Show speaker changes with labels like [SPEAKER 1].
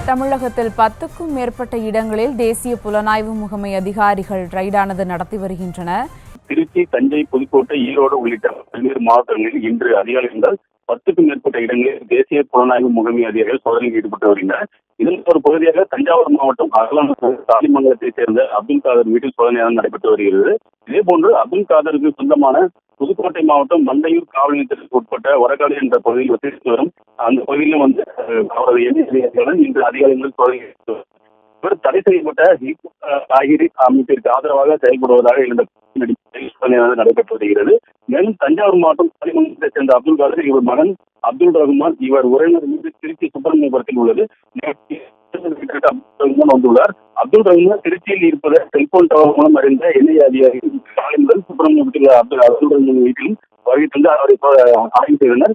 [SPEAKER 1] தமிழகத்தில் 10க்கும் மேற்பட்ட இடங்களில் தேசிய புலனாய்வு முகமை அதிகாரிகள் ரைடானது நடத்தி வருகின்றனர்.
[SPEAKER 2] திருச்சி, தஞ்சை, புதுக்கோட்டை, ஈரோடு உள்ளிட்ட பல்வேறு மாவட்டங்களில் இன்று அதிகாலை முதல் 10க்கும் மேற்பட்ட இடங்களில் தேசிய புலனாய்வு முகமை அதிகாரிகள் சோதனையில் ஈடுபட்டு வருகின்றனர். இதன் ஒரு பகுதியாக தஞ்சாவூர் மாவட்டம் தாலிமங்கலத்தைச் சேர்ந்த அப்துல் காதர் வீட்டில் சோதனை நடைபெற்று வருகிறது. இதேபோன்று அப்துல் காதருக்கு சொந்தமான புதுக்கோட்டை மாவட்டம் மந்தையூர் காவல் நிலையத்திற்கு உட்பட்ட ஒரகாடு என்ற பகுதியில் வசித்து வரும் அந்த பகுதியிலும் அவரது எண்ணெய் இன்று அதிகாலை முதல் சோதனை இவர் தடை செய்யப்பட்ட காய்கறி அமைப்பிற்கு ஆதரவாக செயல்படுவதாக இருந்த நடைபெற்று வருகிறது. மேலும் தஞ்சாவூர் மாவட்டம் தாலிமங்கலத்தை சேர்ந்த அப்துல் காதர் இவர் மகன் அப்துல் ரகுமான் இவர் உறவினர் மீது திருச்சி சுப்பிரமணியபுரத்தில் உள்ளது. வந்துள்ளார். அப்துல் ரகுமான் திருச்சியில் இருப்பதை செல்போன் டவர் மூலம் அறிந்த எண்ணெய் அதிகாரி காலை முதல் சுப்பிரமணியபுரத்தில் அப்துல் ரகுமான் வீட்டில் வருகை தந்து அவரை ஆய்வு செய்தனர்.